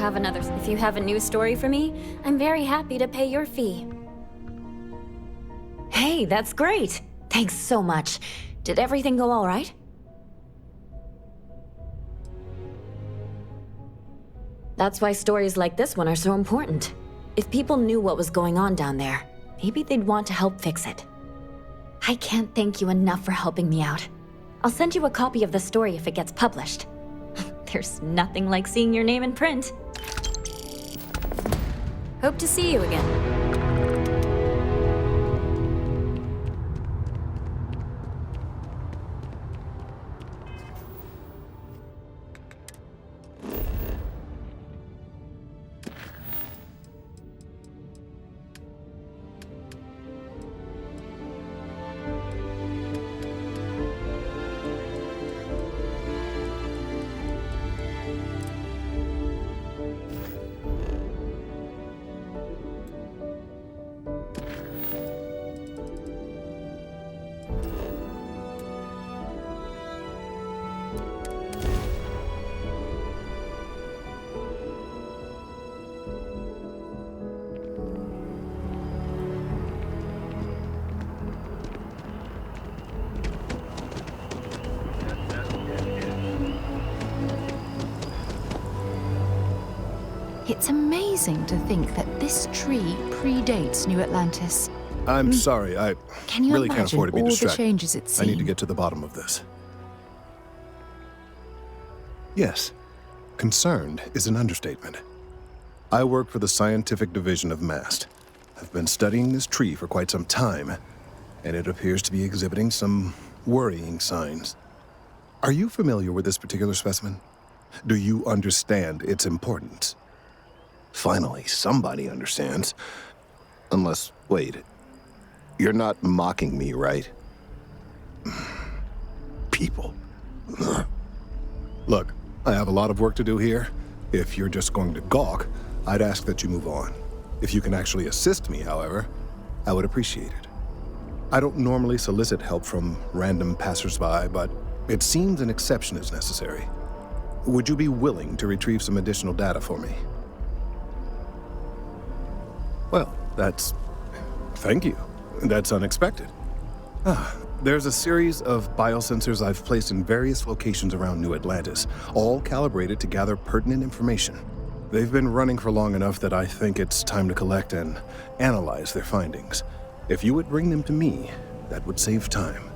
if you have a new story for me, I'm very happy to pay your fee. Hey, that's great. Thanks so much. Did everything go all right? That's why stories like this one are so important. If people knew what was going on down there, maybe they'd want to help fix it. I can't thank you enough for helping me out. I'll send you a copy of the story if it gets published. There's nothing like seeing your name in print. Hope to see you again. It's amazing to think that this tree predates New Atlantis. I'm sorry, I Can you really can't imagine afford to be all the distracted. changes it's seen? I need to get to the bottom of this. Yes, concerned is an understatement. I work for the scientific division of MAST. I've been studying this tree for quite some time, and it appears to be exhibiting some worrying signs. Are you familiar with this particular specimen? Do you understand its importance? Finally, somebody understands. Unless, wait, you're not mocking me, right? People. Look, I have a lot of work to do here. If you're just going to gawk, I'd ask that you move on. If you can actually assist me, however, I would appreciate it. I don't normally solicit help from random passersby, but it seems an exception is necessary. Would you be willing to retrieve some additional data for me? Well, thank you. That's unexpected. There's a series of biosensors I've placed in various locations around New Atlantis, all calibrated to gather pertinent information. They've been running for long enough that I think it's time to collect and analyze their findings. If you would bring them to me, that would save time.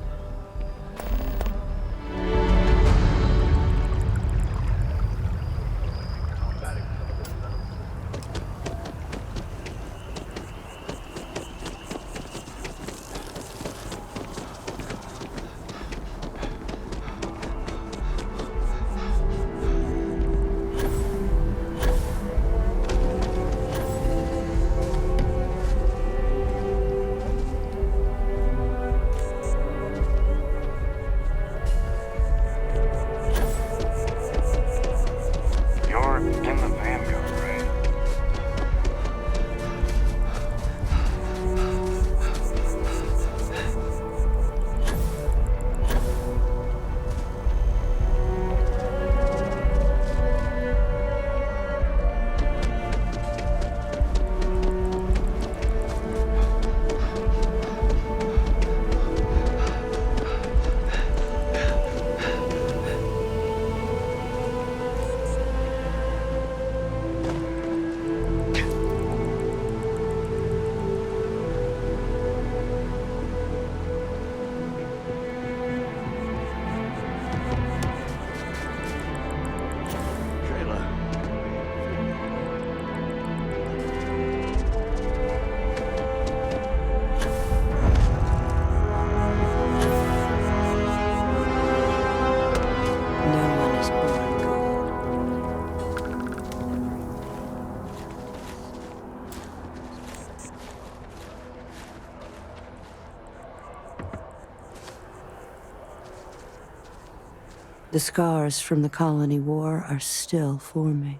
The scars from the colony war are still forming.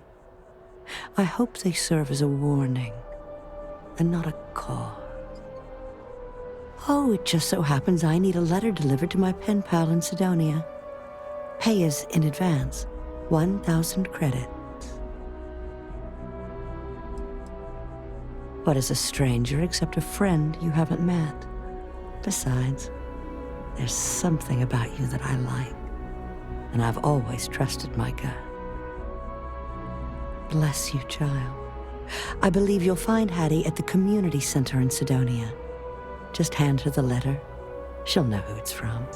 I hope they serve as a warning, and not a cause. Oh, it just so happens I need a letter delivered to my pen pal in Sidonia. Pay is in advance, 1,000 credits. What is a stranger except a friend you haven't met? Besides, there's something about you that I like, and I've always trusted my gut. Bless you, child. I believe you'll find Hattie at the community center in Sidonia. Just hand her the letter. She'll know who it's from.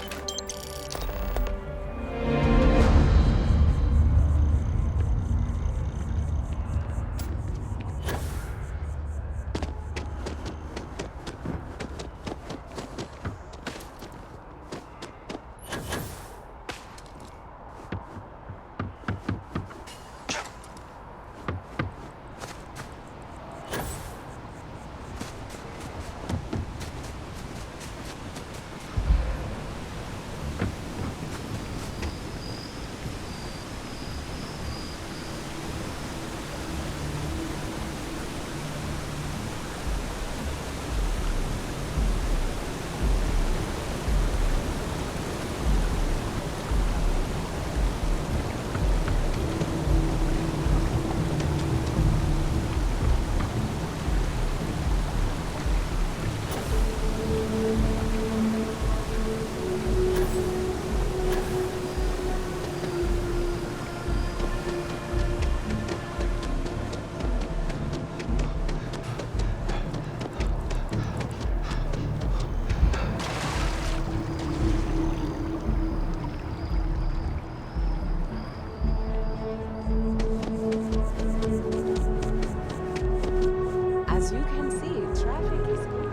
As you can see, traffic is good.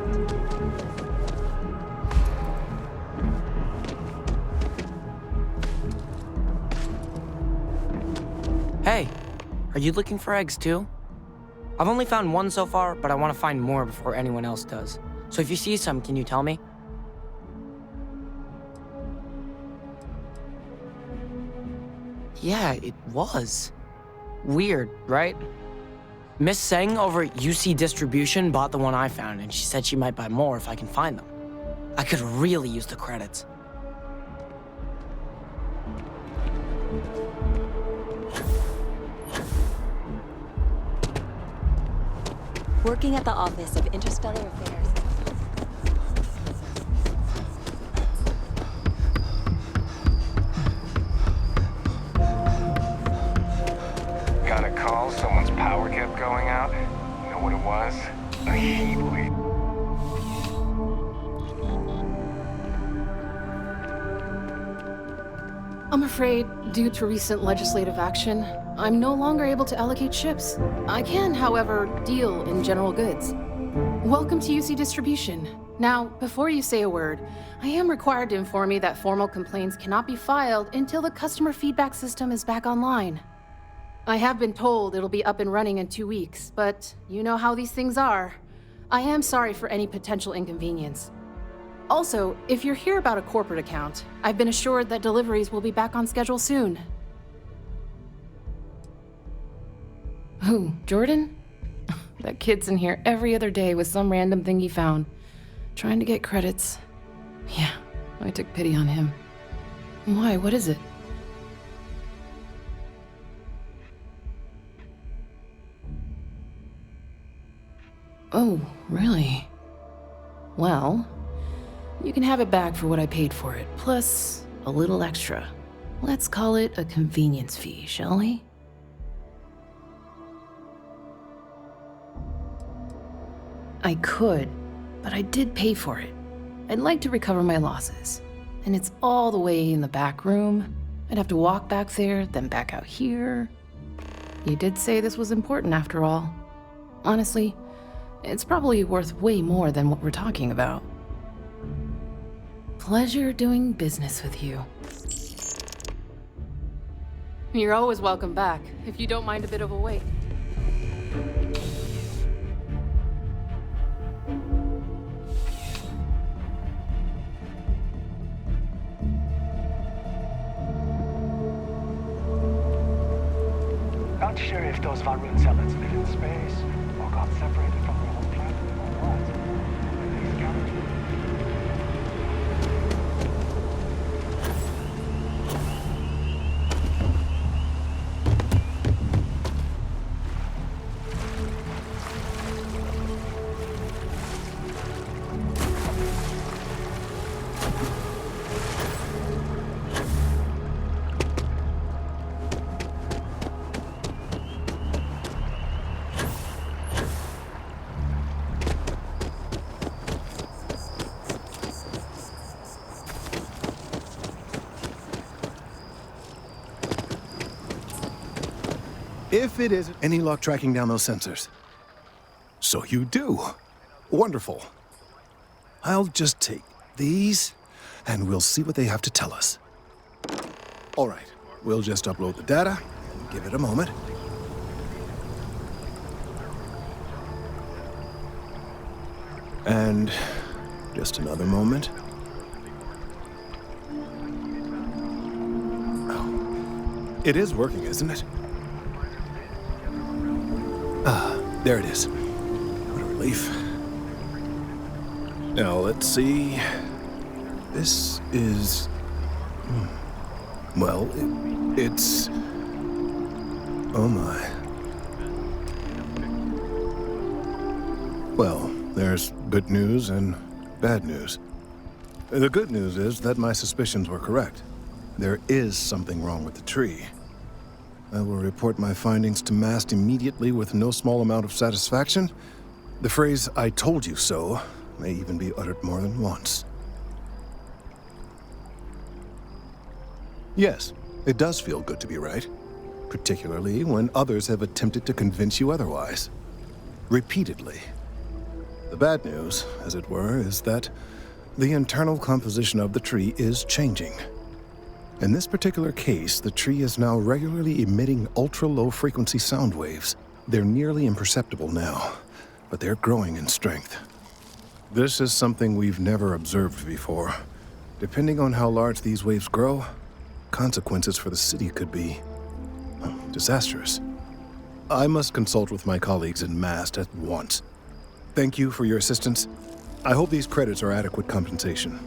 Hey, are you looking for eggs too? I've only found one so far, but I want to find more before anyone else does. So if you see some, can you tell me? Yeah, it was. Weird, right? Miss Seng over at UC Distribution bought the one I found, and she said she might buy more if I can find them. I could really use the credits. Working at the Office of Interstellar Affairs. Got a call, someone's power kept going out. You know what it was? A heat wave. I'm afraid, due to recent legislative action, I'm no longer able to allocate ships. I can, however, deal in general goods. Welcome to UC Distribution. Now, before you say a word, I am required to inform you that formal complaints cannot be filed until the customer feedback system is back online. I have been told it'll be up and running in 2 weeks, but you know how these things are. I am sorry for any potential inconvenience. Also, if you're here about a corporate account, I've been assured that deliveries will be back on schedule soon. Who, Jordan? That kid's in here every other day with some random thing he found, trying to get credits. Yeah, I took pity on him. Why, what is it? Oh, really? Well, you can have it back for what I paid for it, plus a little extra. Let's call it a convenience fee, shall we? I could, but I did pay for it. I'd like to recover my losses. And it's all the way in the back room. I'd have to walk back there, then back out here. You did say this was important after all. Honestly, it's probably worth way more than what we're talking about. Pleasure doing business with you. You're always welcome back, if you don't mind a bit of a wait. Not sure if those Varun zealots live in space or got separated from their home planet or what. They scattered. If it isn't, any luck tracking down those sensors? So you do. Wonderful. I'll just take these, and we'll see what they have to tell us. All right, we'll just upload the data and give it a moment. And just another moment. Oh, it is working, isn't it? Ah, there it is. What a relief. Now, let's see. This is... Well, it's... Oh my. Well, there's good news and bad news. The good news is that my suspicions were correct. There is something wrong with the tree. I will report my findings to MAST immediately with no small amount of satisfaction. The phrase, "I told you so," may even be uttered more than once. Yes, it does feel good to be right, particularly when others have attempted to convince you otherwise. Repeatedly. The bad news, as it were, is that the internal composition of the tree is changing. In this particular case, the tree is now regularly emitting ultra-low frequency sound waves. They're nearly imperceptible now, but they're growing in strength. This is something we've never observed before. Depending on how large these waves grow, consequences for the city could be disastrous. I must consult with my colleagues in MAST at once. Thank you for your assistance. I hope these credits are adequate compensation.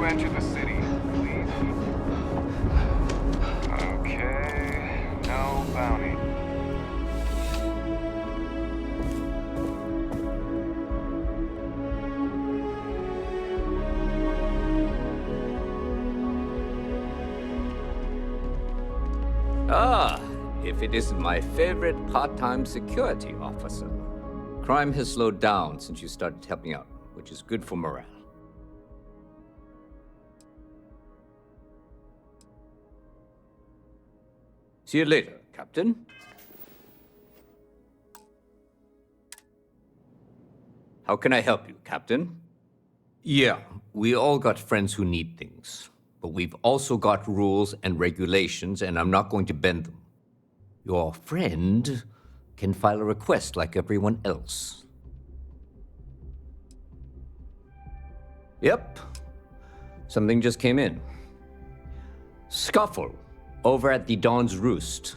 Enter the city, please. Okay, no bounty. Ah, if it isn't my favorite part-time security officer. Crime has slowed down since you started helping out, which is good for morale. See you later, Captain. How can I help you, Captain? Yeah, we all got friends who need things. But we've also got rules and regulations, and I'm not going to bend them. Your friend can file a request like everyone else. Yep. Something just came in. Scuffle. Over at the Dawn's Roost.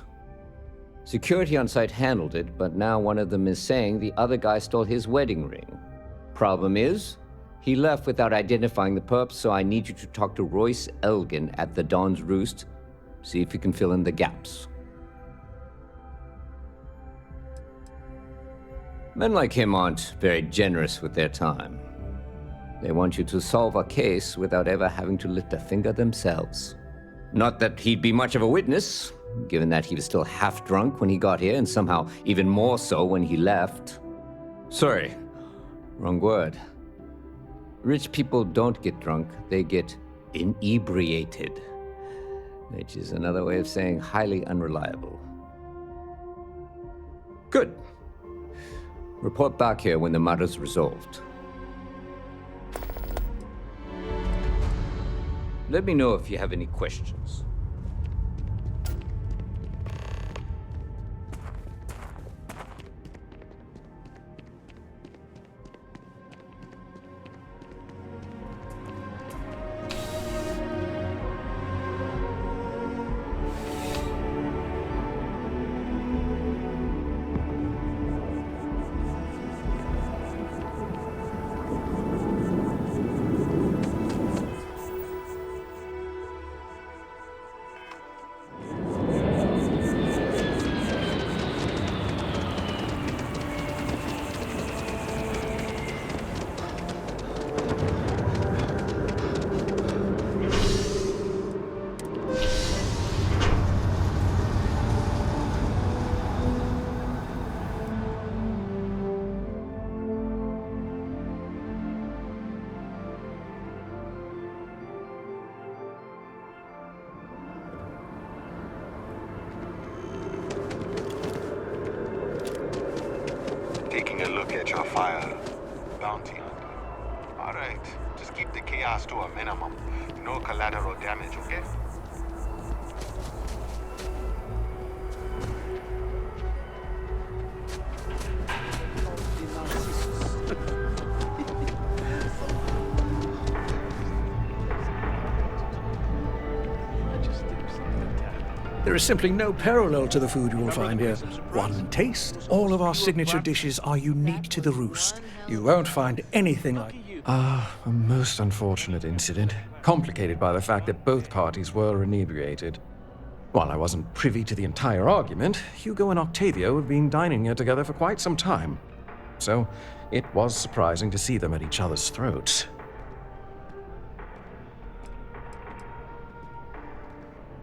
Security on site handled it, but now one of them is saying the other guy stole his wedding ring. Problem is, he left without identifying the perp, so I need you to talk to Royce Elgin at the Dawn's Roost. See if you can fill in the gaps. Men like him aren't very generous with their time. They want you to solve a case without ever having to lift a finger themselves. Not that he'd be much of a witness, given that he was still half drunk when he got here, and somehow even more so when he left. Sorry, wrong word. Rich people don't get drunk, they get Inebriated, which is another way of saying highly unreliable. Good. Report back here when the matter's resolved. Let me know if you have any questions. Taking a look at your file. Bounty hunter. Alright, just keep the chaos to a minimum. No collateral damage, okay? There is simply no parallel to the food you will find here. One taste, all of our signature dishes are unique to the Roost. You won't find anything like... A most unfortunate incident, complicated by the fact that both parties were inebriated. While I wasn't privy to the entire argument, Hugo and Octavio have been dining here together for quite some time. So, it was surprising to see them at each other's throats.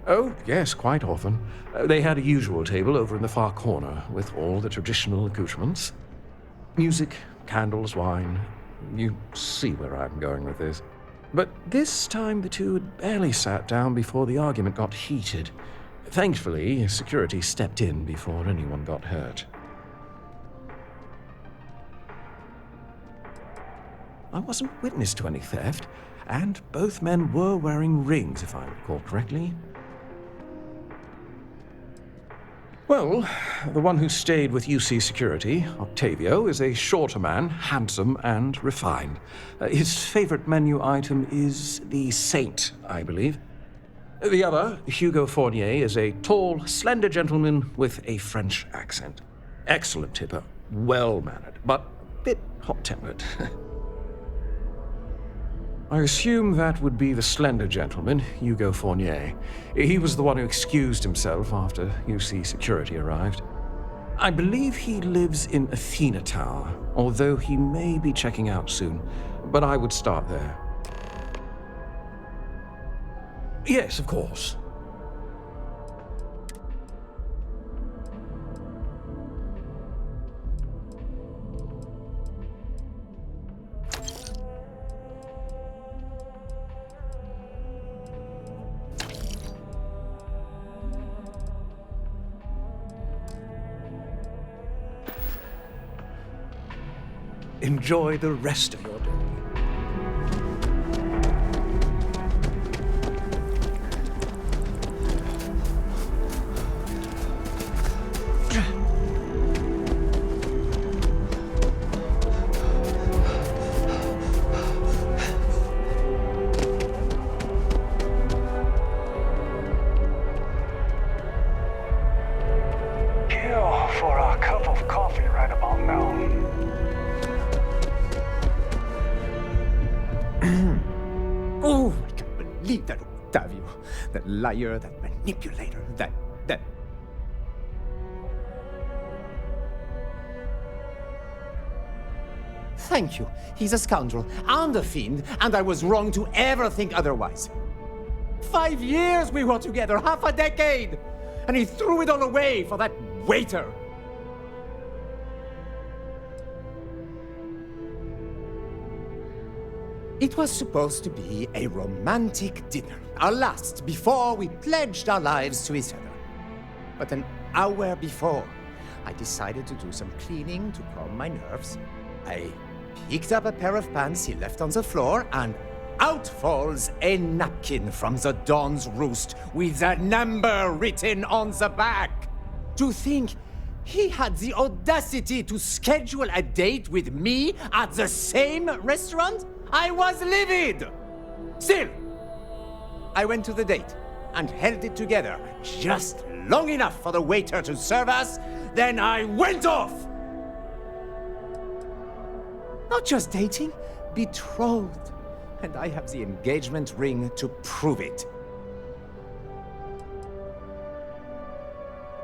Oh, yes, quite often. They had a usual table over in the far corner, with all the traditional accoutrements. Music, candles, wine. You see where I'm going with this. But this time the two had barely sat down before the argument got heated. Thankfully, security stepped in before anyone got hurt. I wasn't witness to any theft, and both men were wearing rings, if I recall correctly. Well, the one who stayed with UC Security, Octavio, is a shorter man, handsome and refined. His favorite menu item is the Saint, I believe. The other, Hugo Fournier, is a tall, slender gentleman with a French accent. Excellent tipper, well-mannered, but a bit hot-tempered. I assume that would be the slender gentleman, Hugo Fournier. He was the one who excused himself after UC Security arrived. I believe he lives in Athena Tower, although he may be checking out soon, but I would start there. Yes, of course. Enjoy the rest of your day. Kill for a cup of coffee right about now. Oh, I can't believe that Octavio. That liar, that manipulator, that... Thank you. He's a scoundrel and a fiend, and I was wrong to ever think otherwise. 5 years we were together, half a decade! And he threw it all away for that waiter! It was supposed to be a romantic dinner, our last before we pledged our lives to each other. But an hour before, I decided to do some cleaning to calm my nerves. I picked up a pair of pants he left on the floor, and out falls a napkin from the Dawn's Roost with a number written on the back. To think he had the audacity to schedule a date with me at the same restaurant? I was livid! Still, I went to the date and held it together just long enough for the waiter to serve us, then I went off! Not just dating, betrothed. And I have the engagement ring to prove it.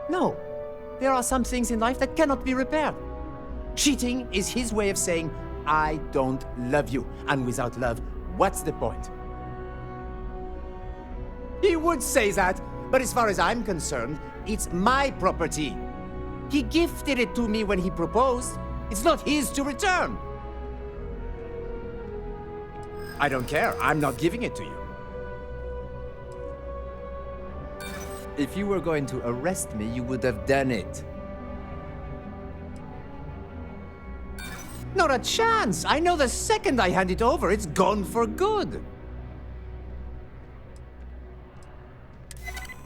No, there are some things in life that cannot be repaired. Cheating is his way of saying, I don't love you. And without love, what's the point? He would say that, but as far as I'm concerned, it's my property. He gifted it to me when he proposed. It's not his to return. I don't care. I'm not giving it to you. If you were going to arrest me, you would have done it. Not a chance! I know the second I hand it over, it's gone for good.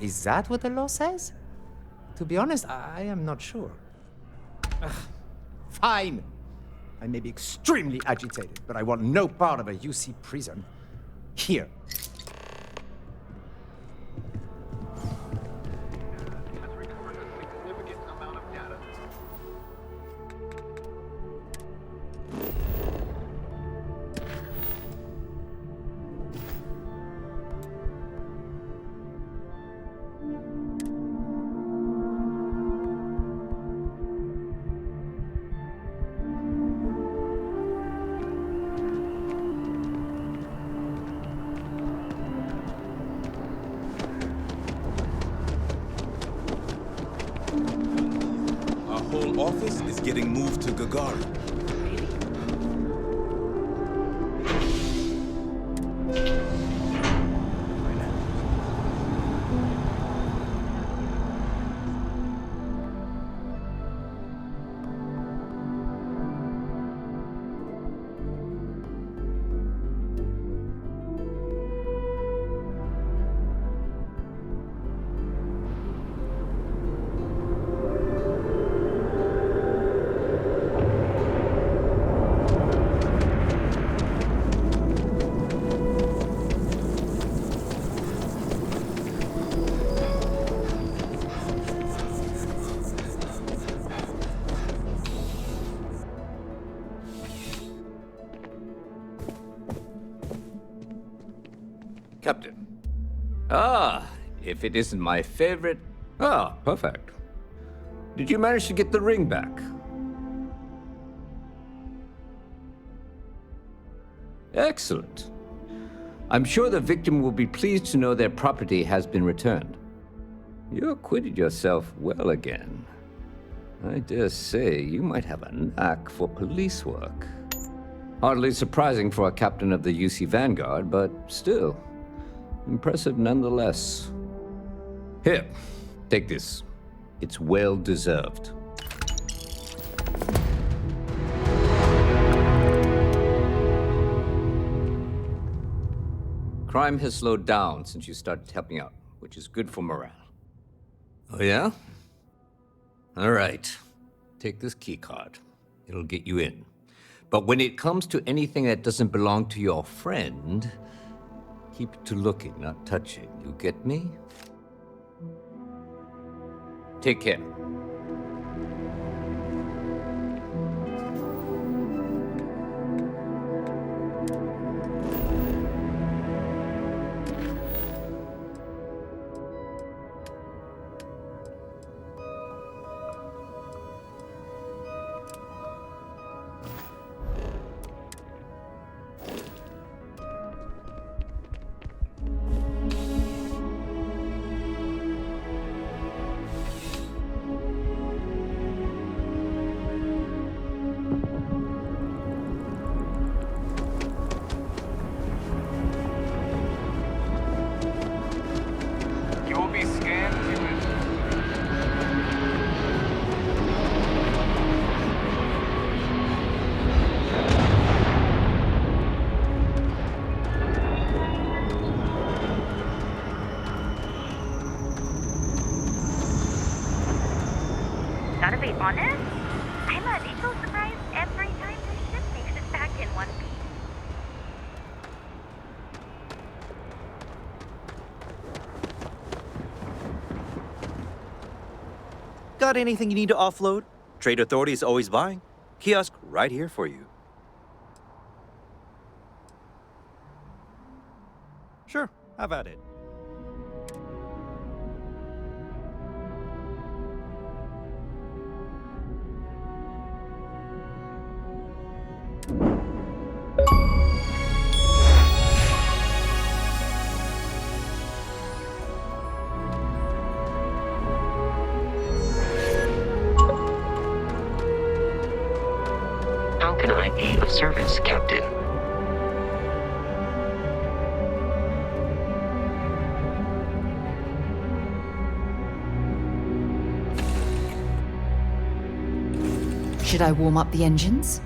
Is that what the law says? To be honest, I am not sure. Ugh. Fine. I may be extremely agitated, but I want no part of a UC prison. Here. Office is getting moved to Gagarin. Captain. Ah, if it isn't my favorite... Ah, perfect. Did you manage to get the ring back? Excellent. I'm sure the victim will be pleased to know their property has been returned. You acquitted yourself well again. I dare say you might have a knack for police work. Hardly surprising for a captain of the UC Vanguard, but still, impressive nonetheless. Here, take this. It's well deserved. Crime has slowed down since you started helping out, which is good for morale. Oh yeah? All right. Take this key card. It'll get you in. But when it comes to anything that doesn't belong to your friend, keep it to looking, not touching. You get me? Take care. be honest, I'm a little surprised every time the ship makes it back in one piece. Got anything you need to offload? Trade Authority is always buying. Kiosk right here for you. Sure, have at it. How can I be of service, Captain? Should I warm up the engines?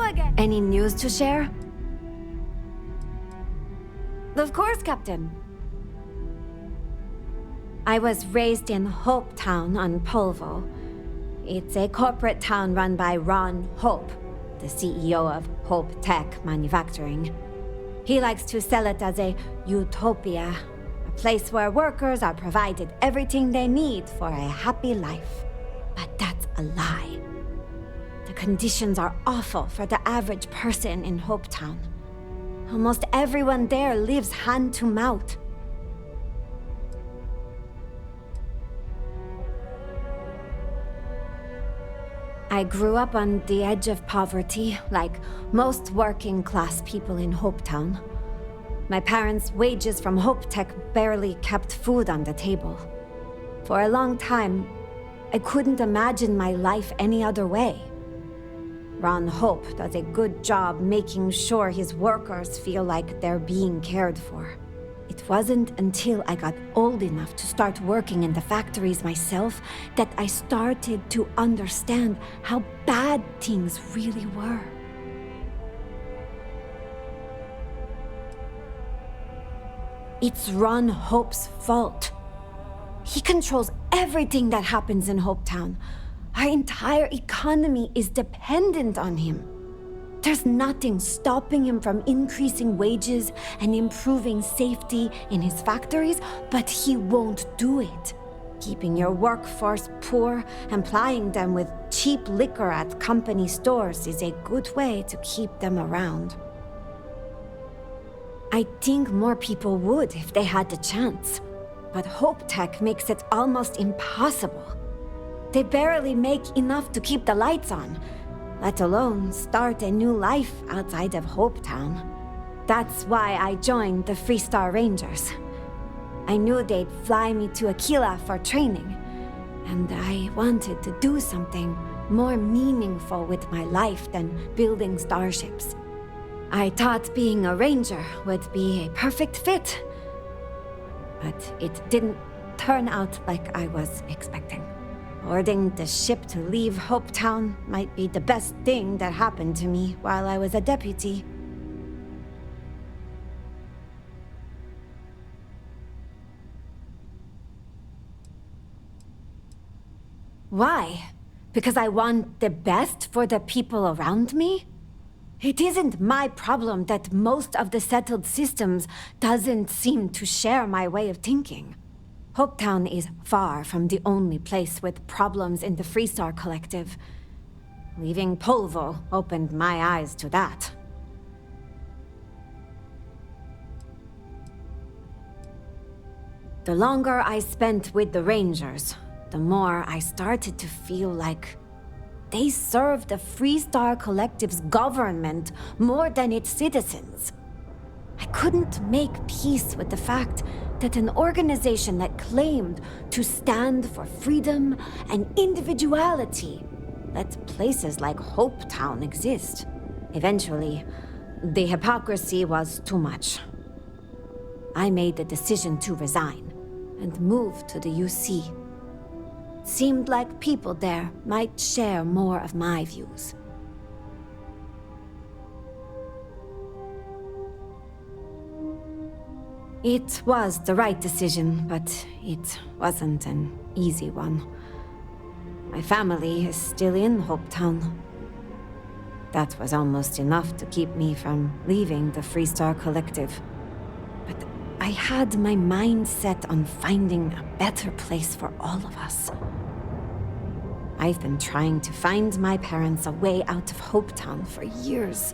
again! Any news to share? Of course, Captain. I was raised in Hope Town on Polvo. It's a corporate town run by Ron Hope, the CEO of Hope Tech Manufacturing. He likes to sell it as a utopia, a place where workers are provided everything they need for a happy life. But that's a lie. The conditions are awful for the average person in Hope Town. Almost everyone there lives hand to mouth. I grew up on the edge of poverty, like most working-class people in Hope Town. My parents' wages from Hope Tech barely kept food on the table. For a long time, I couldn't imagine my life any other way. Ron Hope does a good job making sure his workers feel like they're being cared for. It wasn't until I got old enough to start working in the factories myself that I started to understand how bad things really were. It's Ron Hope's fault. He controls everything that happens in Hope Town. Our entire economy is dependent on him. There's nothing stopping him from increasing wages and improving safety in his factories, but he won't do it. Keeping your workforce poor and plying them with cheap liquor at company stores is a good way to keep them around. I think more people would if they had the chance, but Hope Tech makes it almost impossible. They barely make enough to keep the lights on, let alone start a new life outside of Hope Town. That's why I joined the Freestar Rangers. I knew they'd fly me to Aquila for training, and I wanted to do something more meaningful with my life than building starships. I thought being a ranger would be a perfect fit, but it didn't turn out like I was expecting. Boarding the ship to leave Hope Town might be the best thing that happened to me while I was a deputy. Why? Because I want the best for the people around me? It isn't my problem that most of the settled systems doesn't seem to share my way of thinking. Hope Town is far from the only place with problems in the Freestar Collective. Leaving Polvo opened my eyes to that. The longer I spent with the Rangers, the more I started to feel like they serve the Freestar Collective's government more than its citizens. I couldn't make peace with the fact that an organization that claimed to stand for freedom and individuality let places like Hope Town exist. Eventually, the hypocrisy was too much. I made the decision to resign and move to the UC. Seemed like people there might share more of my views. It was the right decision, but it wasn't an easy one. My family is still in Hope Town. That was almost enough to keep me from leaving the Freestar Collective. But I had my mind set on finding a better place for all of us. I've been trying to find my parents a way out of Hope Town for years.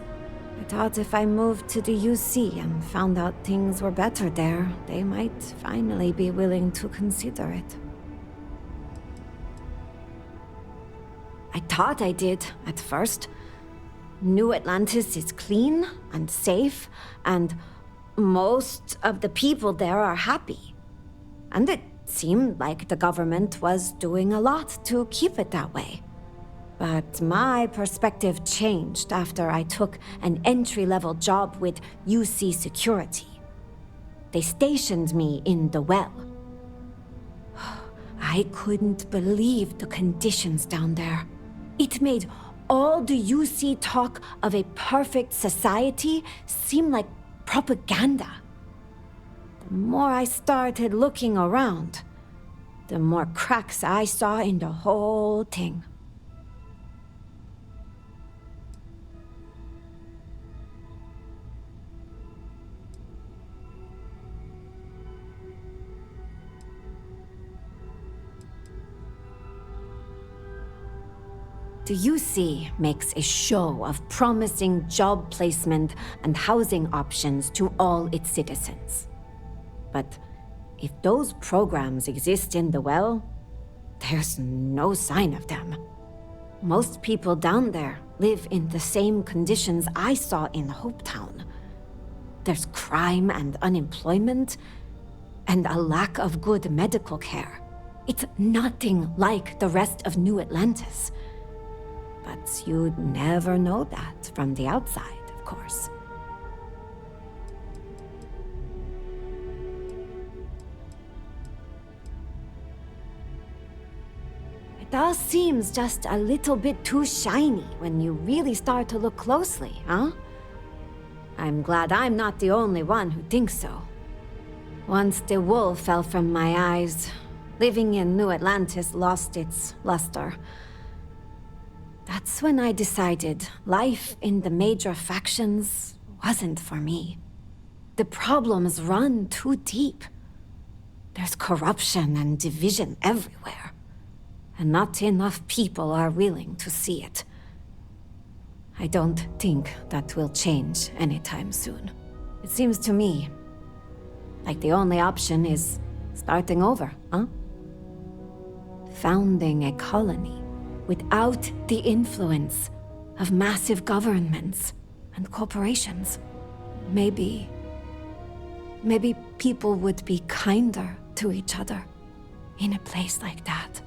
I thought if I moved to the UC and found out things were better there, they might finally be willing to consider it. I thought I did at first. New Atlantis is clean and safe, and most of the people there are happy. And it seemed like the government was doing a lot to keep it that way. But my perspective changed after I took an entry-level job with UC Security. They stationed me in the well. I couldn't believe the conditions down there. It made all the UC talk of a perfect society seemed like propaganda. The more I started looking around, the more cracks I saw in the whole thing. The UC makes a show of promising job placement and housing options to all its citizens. But if those programs exist in the well, there's no sign of them. Most people down there live in the same conditions I saw in Hopetown. There's crime and unemployment, and a lack of good medical care. It's nothing like the rest of New Atlantis. But you'd never know that from the outside, of course. It all seems just a little bit too shiny when you really start to look closely, huh? I'm glad I'm not the only one who thinks so. Once the wool fell from my eyes, living in New Atlantis lost its luster. That's when I decided life in the major factions wasn't for me. The problems run too deep. There's corruption and division everywhere, and not enough people are willing to see it. I don't think that will change anytime soon. It seems to me like the only option is starting over, huh? Founding a colony without the influence of massive governments and corporations. Maybe people would be kinder to each other in a place like that.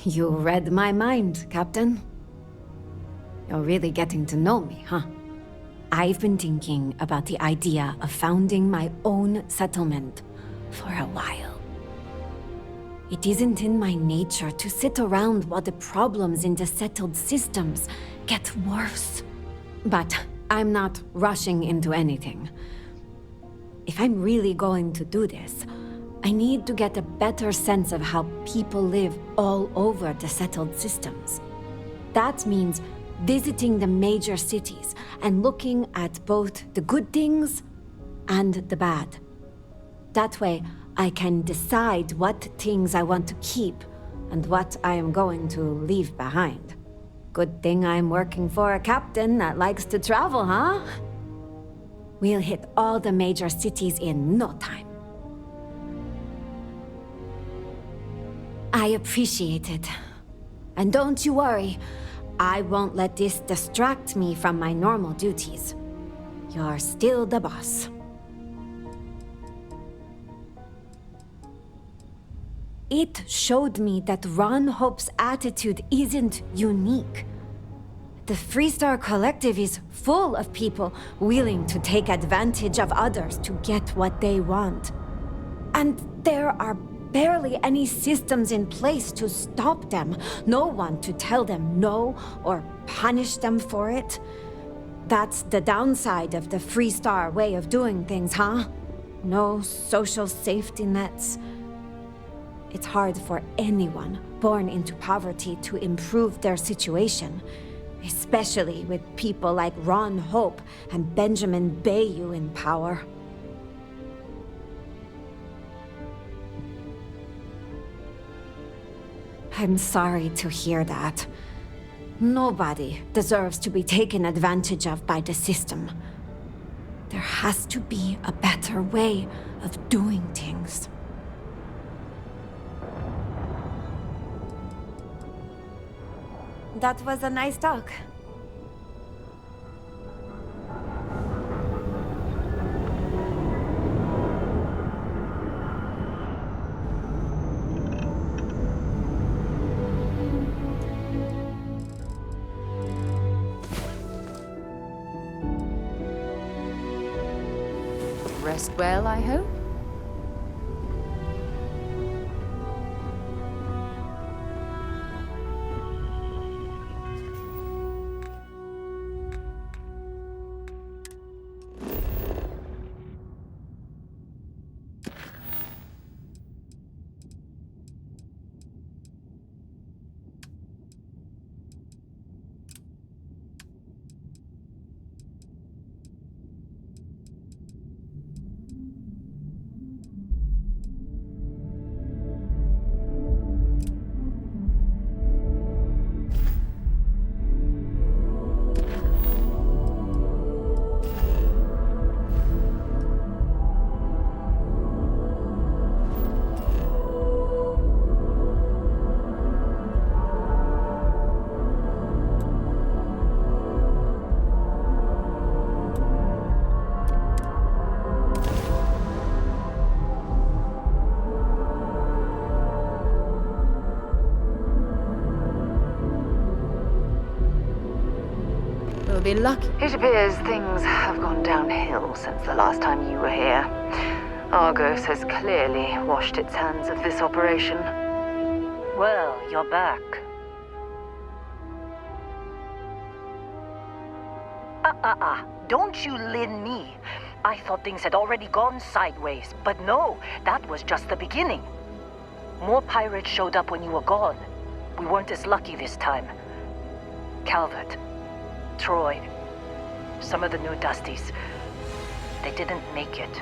You read my mind, Captain. You're really getting to know me, huh? I've been thinking about the idea of founding my own settlement for a while. It isn't in my nature to sit around while the problems in the settled systems get worse. But I'm not rushing into anything. If I'm really going to do this, I need to get a better sense of how people live all over the settled systems. That means visiting the major cities and looking at both the good things and the bad. That way, I can decide what things I want to keep and what I am going to leave behind. Good thing I'm working for a captain that likes to travel, huh? We'll hit all the major cities in no time. I appreciate it. And don't you worry, I won't let this distract me from my normal duties. You're still the boss. It showed me that Ron Hope's attitude isn't unique. The Freestar Collective is full of people willing to take advantage of others to get what they want. And there are barely any systems in place to stop them. No one to tell them no or punish them for it. That's the downside of the Freestar way of doing things, huh? No social safety nets. It's hard for anyone born into poverty to improve their situation, especially with people like Ron Hope and Benjamin Bayou in power. I'm sorry to hear that. Nobody deserves to be taken advantage of by the system. There has to be a better way of doing things. That was a nice talk. Rest well, I hope? be lucky. It appears things have gone downhill since the last time you were here. Argos has clearly washed its hands of this operation. Well, you're back. Don't you lin me. I thought things had already gone sideways, but no, that was just the beginning. More pirates showed up when you were gone. We weren't as lucky this time. Calvert, Troy, some of the new Dusties, they didn't make it.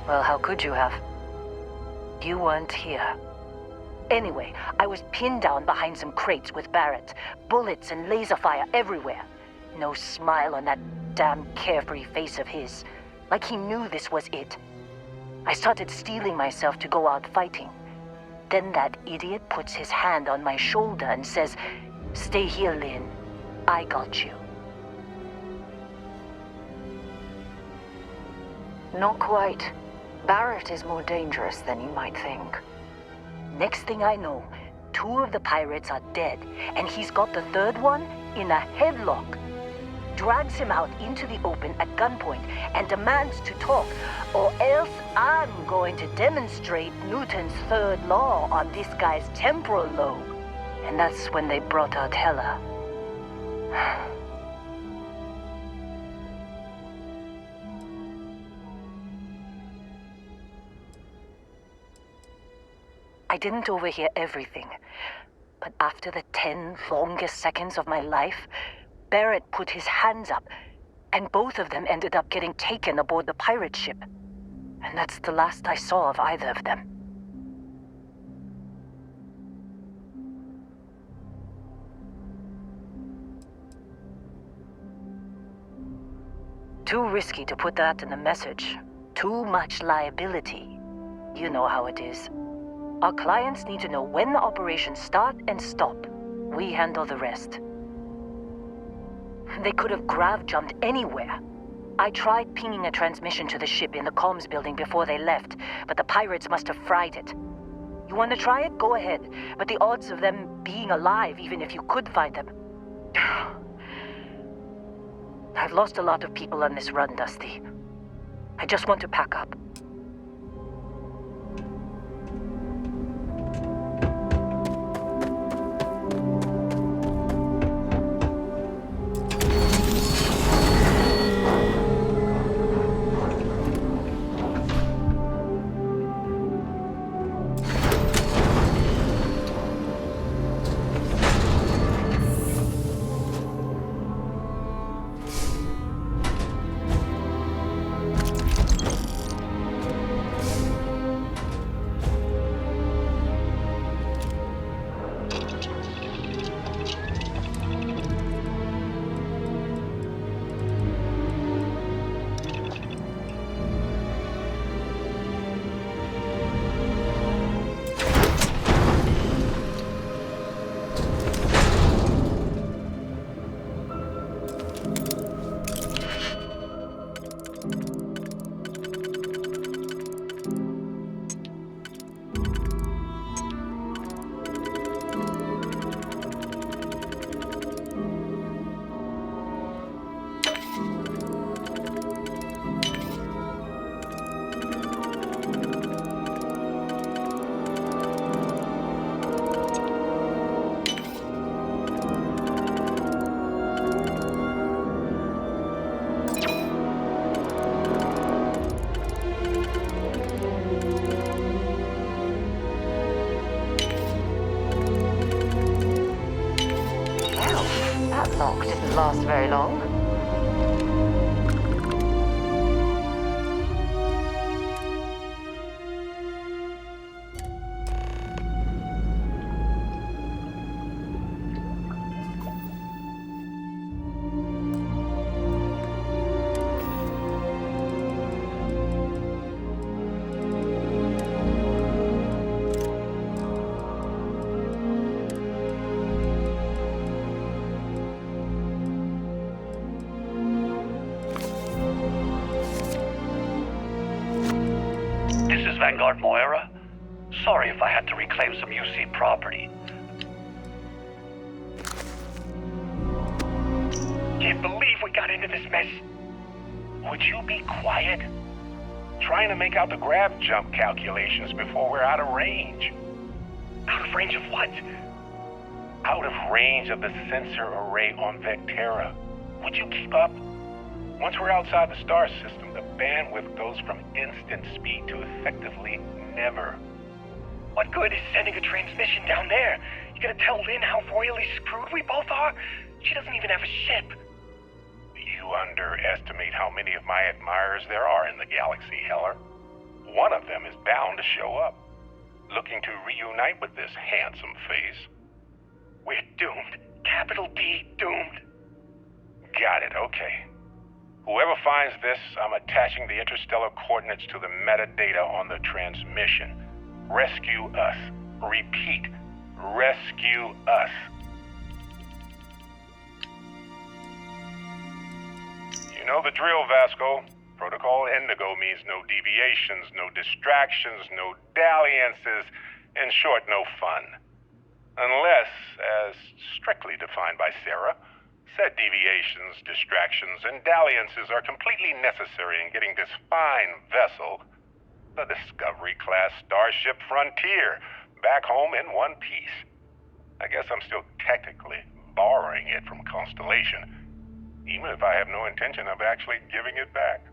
Well, how could you have? You weren't here. Anyway, I was pinned down behind some crates with Barrett. Bullets and laser fire everywhere. No smile on that damn carefree face of his. Like he knew this was it. I started steeling myself to go out fighting. Then that idiot puts his hand on my shoulder and says, "Stay here, Lynn. I got you." Not quite. Barrett is more dangerous than you might think. Next thing I know, 2 of the pirates are dead, and he's got the 3rd one in a headlock. Drags him out into the open at gunpoint and demands to talk, or else I'm going to demonstrate Newton's 3rd law on this guy's temporal lobe. And that's when they brought out Hela. I didn't overhear everything, but after the 10 longest seconds of my life, Barrett put his hands up, and both of them ended up getting taken aboard the pirate ship. And that's the last I saw of either of them. Too risky to put that in the message. Too much liability. You know how it is. Our clients need to know when the operations start and stop. We handle the rest. They could have grav-jumped anywhere. I tried pinging a transmission to the ship in the comms building before they left, but the pirates must have fried it. You want to try it? Go ahead. But the odds of them being alive, even if you could find them... I've lost a lot of people on this run, Dusty. I just want to pack up. Lock didn't last very long. Vanguard Moira. Sorry if I had to reclaim some UC property. Can't believe we got into this mess. Would you be quiet? Trying to make out the grab jump calculations before we're out of range. Out of range of what? Out of range of the sensor array on Vectera. Would you keep up? Once we're outside the star system, the bandwidth goes from instant speed to effectively never. What good is sending a transmission down there? You gonna tell Lynn how royally screwed we both are? She doesn't even have a ship. You underestimate how many of my admirers there are in the galaxy, Heller. One of them is bound to show up, looking to reunite with this handsome face. We're doomed. Capital D, doomed. Got it, okay. Whoever finds this, I'm attaching the interstellar coordinates to the metadata on the transmission. Rescue us. Repeat, rescue us. You know the drill, Vasco. Protocol Indigo means no deviations, no distractions, no dalliances. In short, no fun. Unless, as strictly defined by Sarah, said deviations, distractions, and dalliances are completely necessary in getting this fine vessel, the Discovery-class Starship Frontier, back home in one piece. I guess I'm still technically borrowing it from Constellation, even if I have no intention of actually giving it back.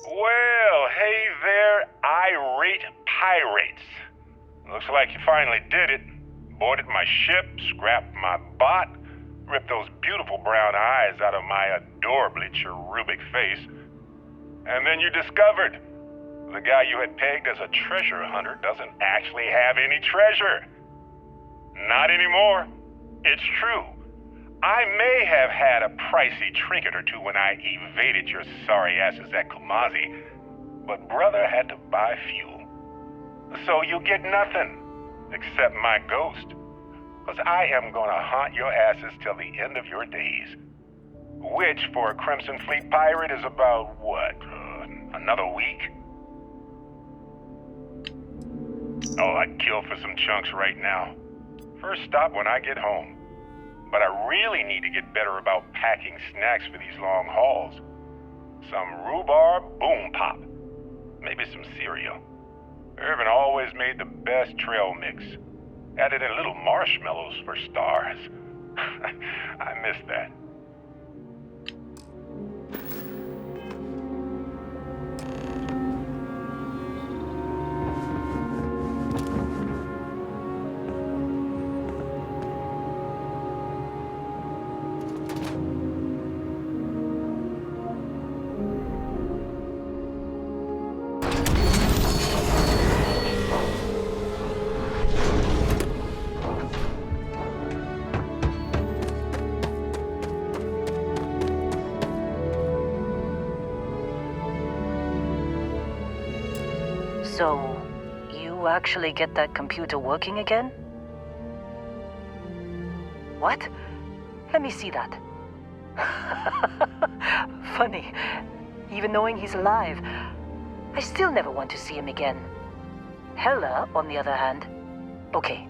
Well, hey there, irate pirates. Looks like you finally did it. Boarded my ship, scrapped my bot, ripped those beautiful brown eyes out of my adorably cherubic face. And then you discovered the guy you had pegged as a treasure hunter doesn't actually have any treasure. Not anymore. It's true. I may have had a pricey trinket or two when I evaded your sorry asses at Kumazi, but brother had to buy fuel. So you get nothing, except my ghost. Because I am gonna haunt your asses till the end of your days. Which, for a Crimson Fleet pirate, is about, what, another week? Oh, I'd kill for some chunks right now. First stop when I get home. But I really need to get better about packing snacks for these long hauls. Some rhubarb boom pop. Maybe some cereal. Irvin always made the best trail mix. Added in little marshmallows for stars. I miss that. So, you actually get that computer working again? What? Let me see that. Funny. Even knowing he's alive, I still never want to see him again. Hella, on the other hand. Okay,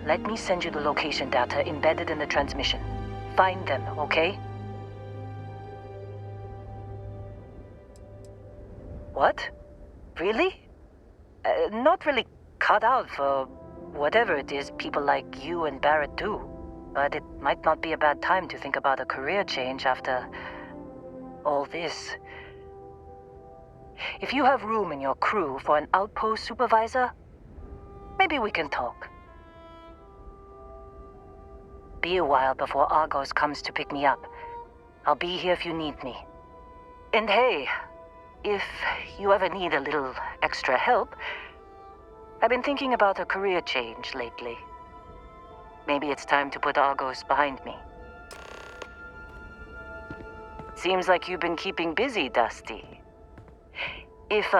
let me send you the location data embedded in the transmission. Find them, okay? What? Really? Not really cut out for whatever it is people like you and Barrett do. But it might not be a bad time to think about a career change after all this. If you have room in your crew for an outpost supervisor, maybe we can talk. Be a while before Argos comes to pick me up. I'll be here if you need me. And hey, if you ever need a little extra help, I've been thinking about a career change lately. Maybe it's time to put Argos behind me. Seems like you've been keeping busy, Dusty. If,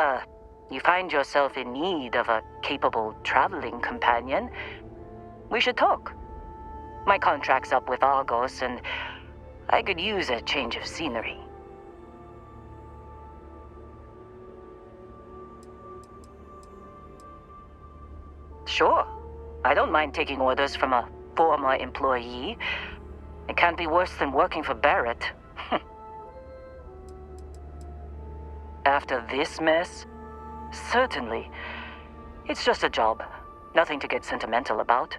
you find yourself in need of a capable traveling companion, we should talk. My contract's up with Argos, and I could use a change of scenery. Sure. I don't mind taking orders from a former employee. It can't be worse than working for Barrett. After this mess? Certainly. It's just a job. Nothing to get sentimental about.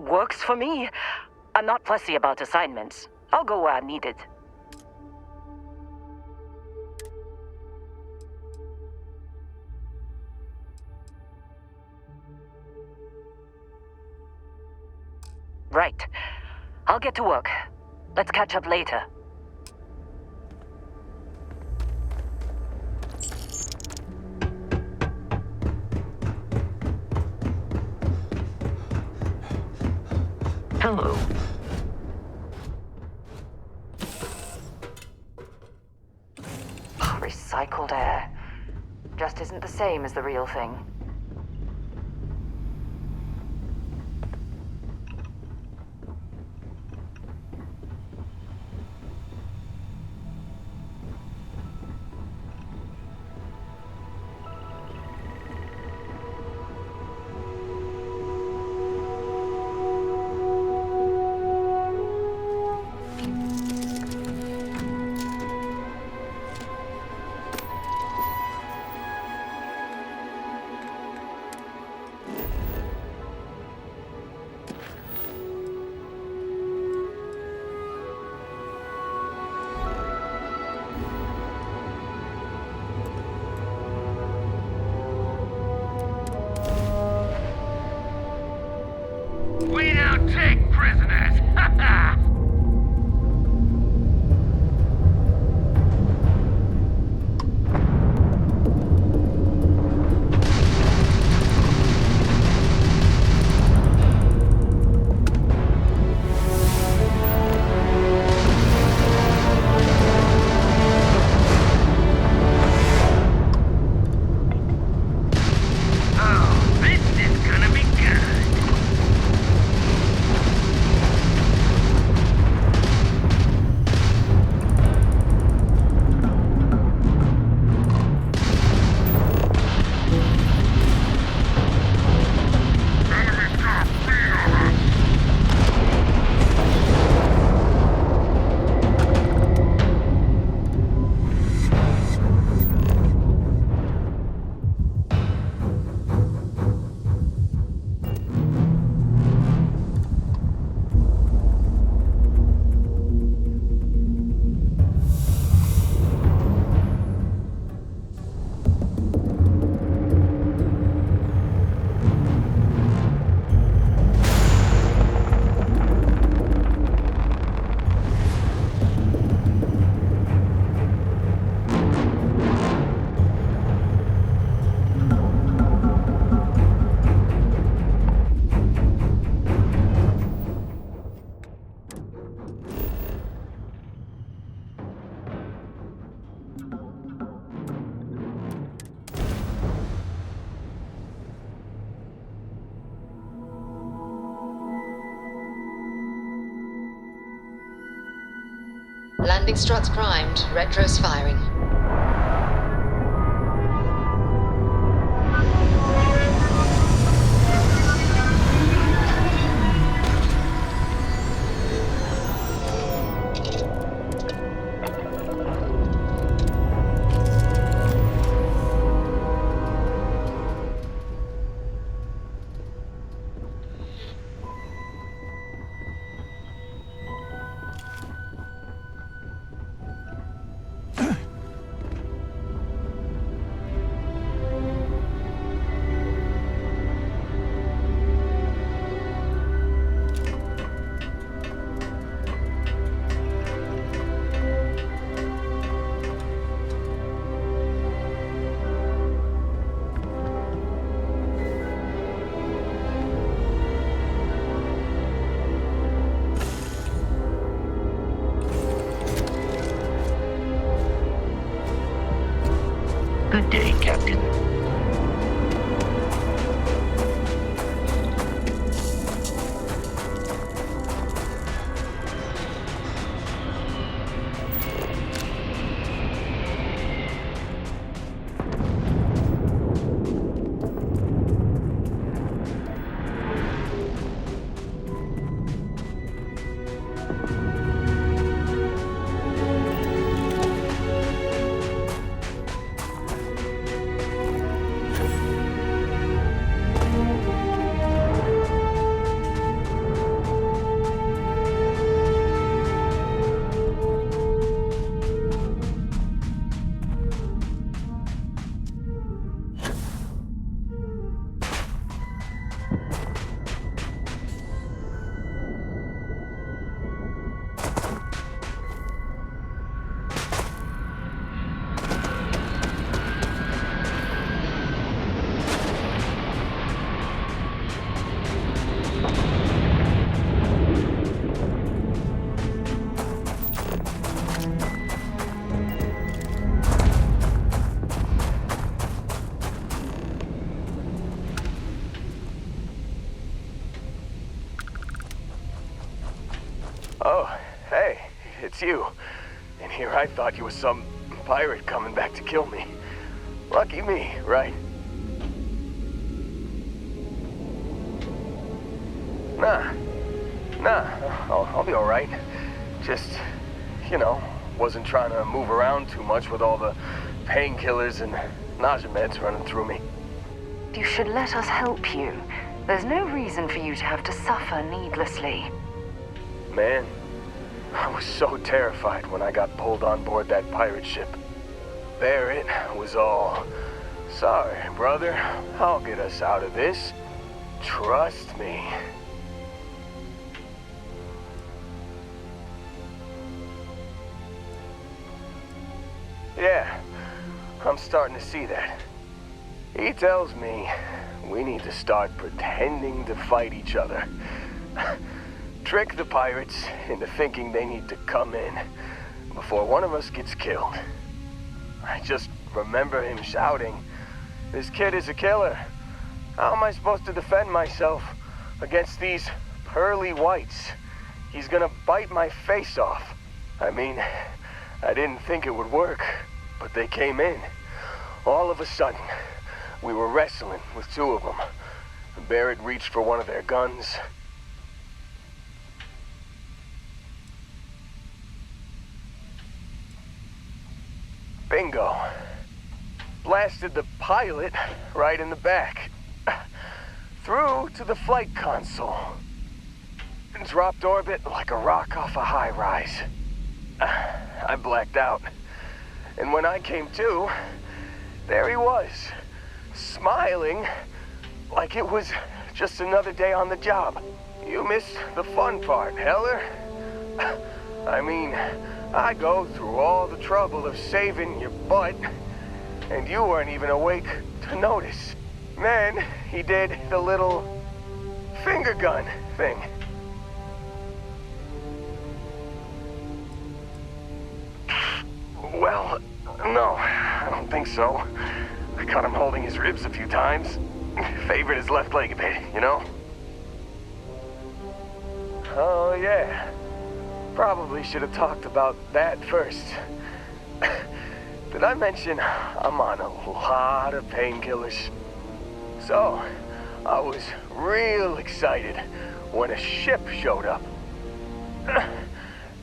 Works for me. I'm not fussy about assignments. I'll go where I'm needed. Right. I'll get to work. Let's catch up later. Hello. Recycled air. Just isn't the same as the real thing. We don't take prisoners! Ha ha! Oh, this is gonna be good! Landing struts primed. Retros firing. Good day, Captain. I thought you were some pirate coming back to kill me. Lucky me, right? Nah, I'll be alright. Just, wasn't trying to move around too much with all the painkillers and nausea meds running through me. You should let us help you. There's no reason for you to have to suffer needlessly. Man, I was so terrified when I got pulled on board that pirate ship. Barrett was all, "Sorry, brother, I'll get us out of this. Trust me." Yeah, I'm starting to see that. He tells me we need to start pretending to fight each other. Trick the pirates into thinking they need to come in before one of us gets killed. I just remember him shouting, "This kid is a killer. How am I supposed to defend myself against these pearly whites? He's gonna bite my face off." I mean, I didn't think it would work, but they came in. All of a sudden, we were wrestling with two of them. Barrett reached for one of their guns. Bingo. Blasted the pilot right in the back. Through to the flight console. And dropped orbit like a rock off a high rise. I blacked out. And when I came to, there he was, smiling like it was just another day on the job. You missed the fun part, Heller. I mean, I go through all the trouble of saving your butt, and you weren't even awake to notice. Then he did the little finger gun thing. Well, no, I don't think so. I caught him holding his ribs a few times. Favored his left leg a bit, Oh, yeah. Probably should have talked about that first. Did I mention I'm on a lot of painkillers? So, I was real excited when a ship showed up.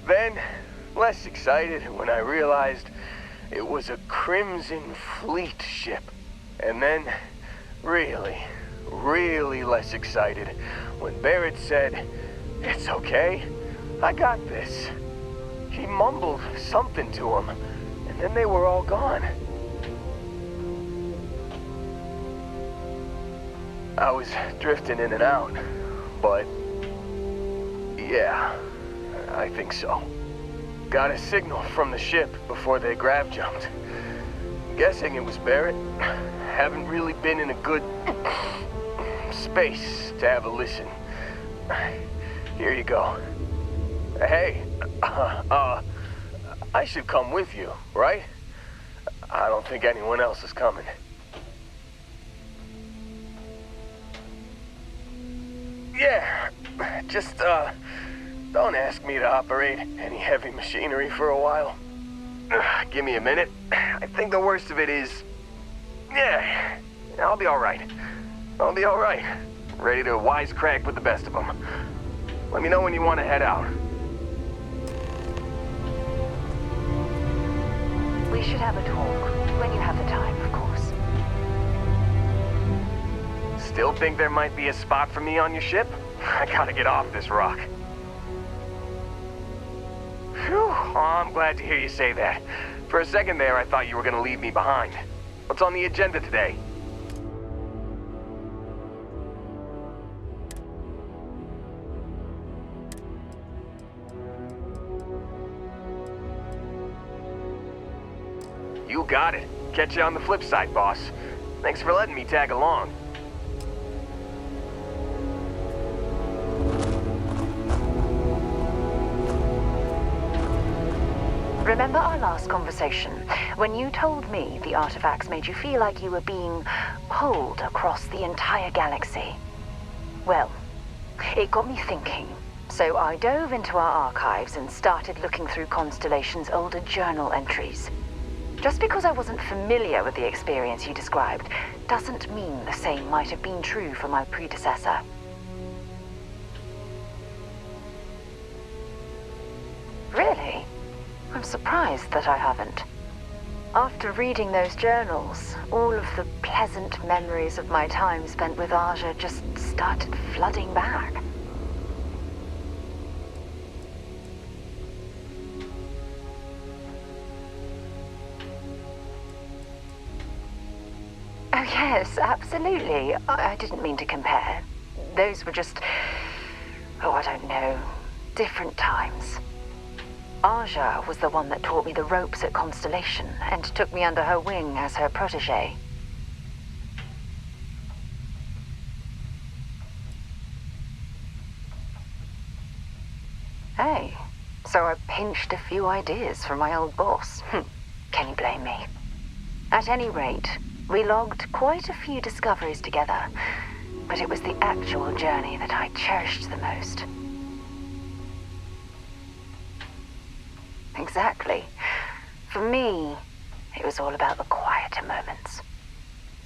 Then, less excited when I realized it was a Crimson Fleet ship. And then, really less excited when Barrett said, "It's okay, I got this." He mumbled something to him, and then they were all gone. I was drifting in and out, but yeah, I think so. Got a signal from the ship before they grav jumped. Guessing it was Barrett. Haven't really been in a good space to have a listen. Here you go. Hey, I should come with you, right? I don't think anyone else is coming. Yeah, just, don't ask me to operate any heavy machinery for a while. Give me a minute. I think the worst of it is... Yeah, I'll be alright. I'll be alright. Ready to wisecrack with the best of them. Let me know when you want to head out. We should have a talk, when you have the time, of course. Still think there might be a spot for me on your ship? I gotta get off this rock. Phew, oh, I'm glad to hear you say that. For a second there, I thought you were gonna leave me behind. What's on the agenda today? You got it. Catch you on the flip side, boss. Thanks for letting me tag along. Remember our last conversation, when you told me the artifacts made you feel like you were being pulled across the entire galaxy? Well, it got me thinking. So I dove into our archives and started looking through Constellation's older journal entries. Just because I wasn't familiar with the experience you described doesn't mean the same might have been true for my predecessor. Really? I'm surprised that I haven't. After reading those journals, all of the pleasant memories of my time spent with Aja just started flooding back. Oh yes, absolutely. I didn't mean to compare. Those were just, I don't know, different times. Aja was the one that taught me the ropes at Constellation and took me under her wing as her protege. Hey, so I pinched a few ideas from my old boss. Can you blame me? At any rate, we logged quite a few discoveries together, but it was the actual journey that I cherished the most. Exactly. For me, it was all about the quieter moments.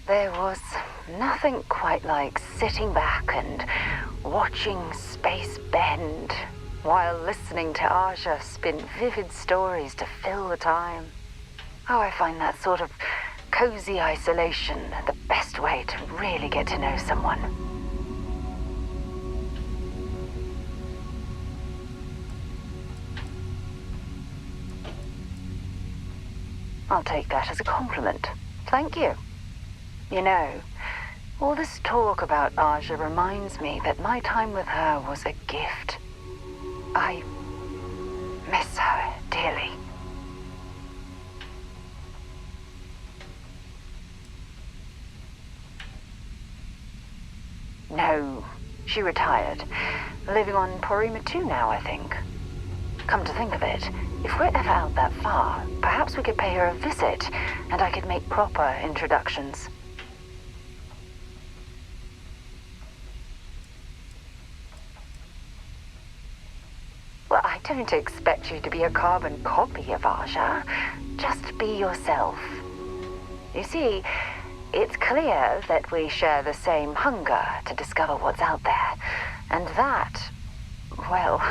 There was nothing quite like sitting back and watching space bend while listening to Aja spin vivid stories to fill the time. Oh, I find that sort of cozy isolation the best way to really get to know someone. I'll take that as a compliment. Thank you. You know, all this talk about Aja reminds me that my time with her was a gift. I miss her dearly. No, she retired. Living on Porima 2 now, I think. Come to think of it, if we're ever out that far, perhaps we could pay her a visit, and I could make proper introductions. Well, I don't expect you to be a carbon copy of Aja. Just be yourself. You see, it's clear that we share the same hunger to discover what's out there. And that, well,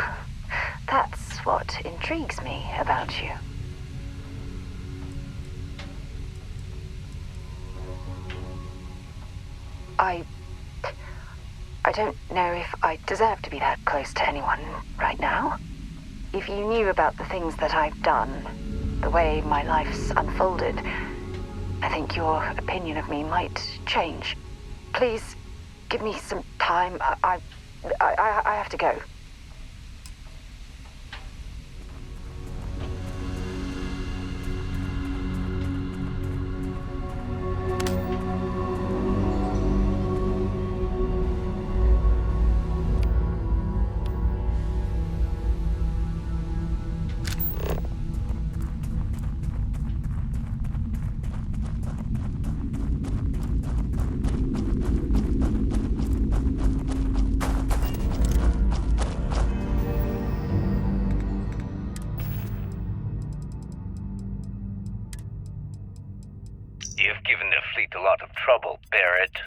that's what intrigues me about you. I don't know if I deserve to be that close to anyone right now. If you knew about the things that I've done, the way my life's unfolded, I think your opinion of me might change. Please, give me some time. I have to go. You've given the fleet a lot of trouble, Barrett.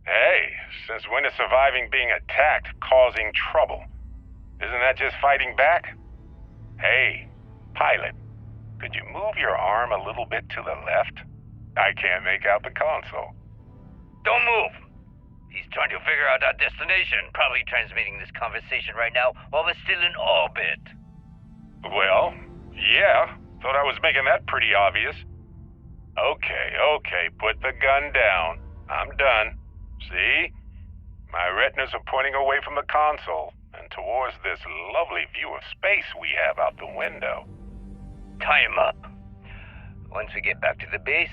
Hey, since when is surviving being attacked causing trouble? Isn't that just fighting back? Hey, pilot, could you move your arm a little bit to the left? I can't make out the console. Don't move! He's trying to figure out our destination, probably transmitting this conversation right now while we're still in orbit. Well, yeah, thought I was making that pretty obvious. Okay, put the gun down. I'm done. See? My retinas are pointing away from the console and towards this lovely view of space we have out the window. Tie him up. Once we get back to the base,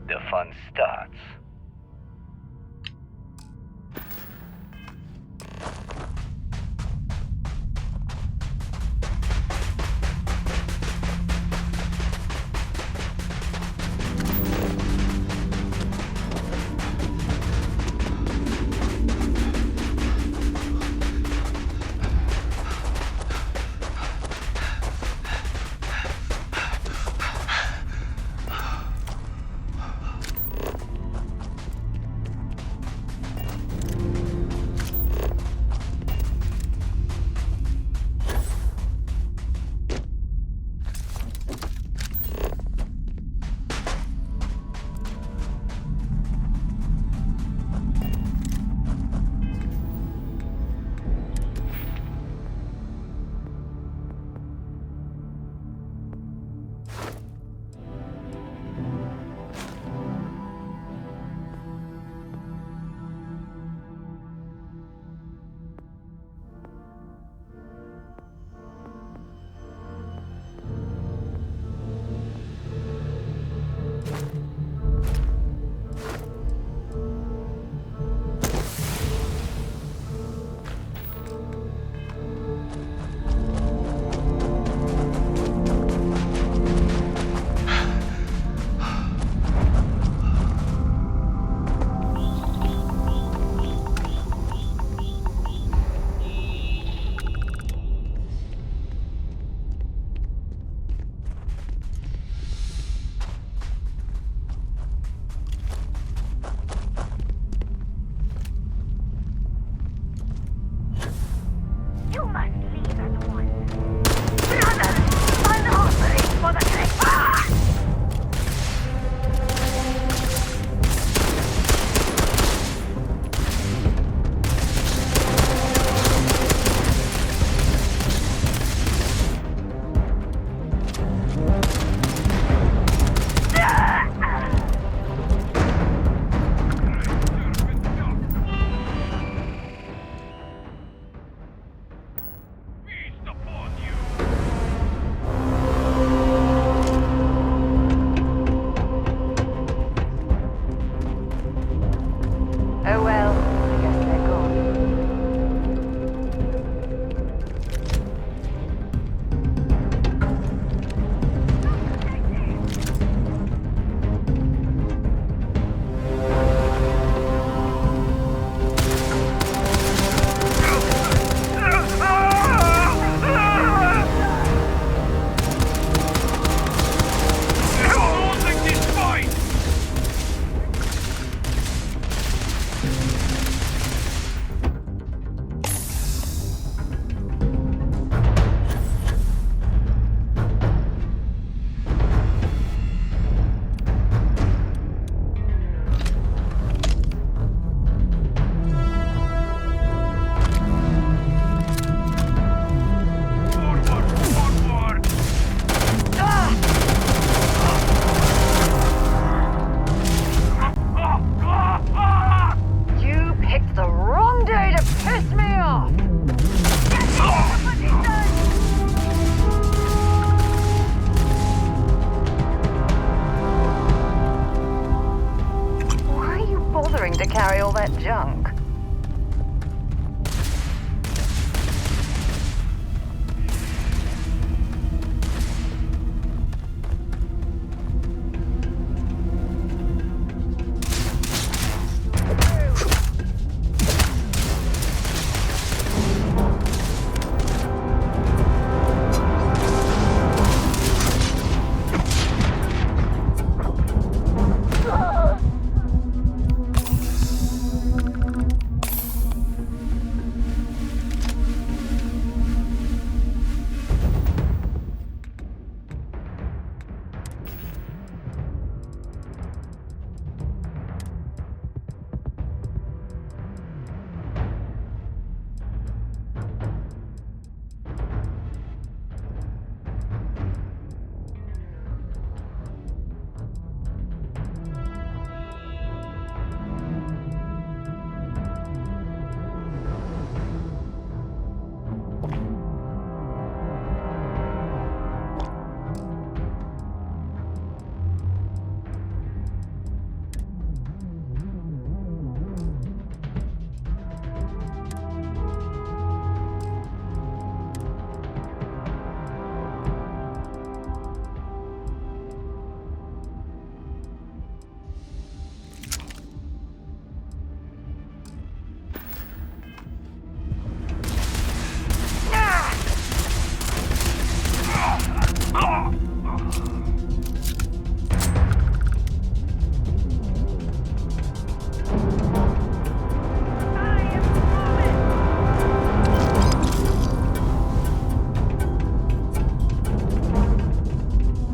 the fun starts. that junk.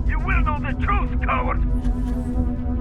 You will know the truth, coward!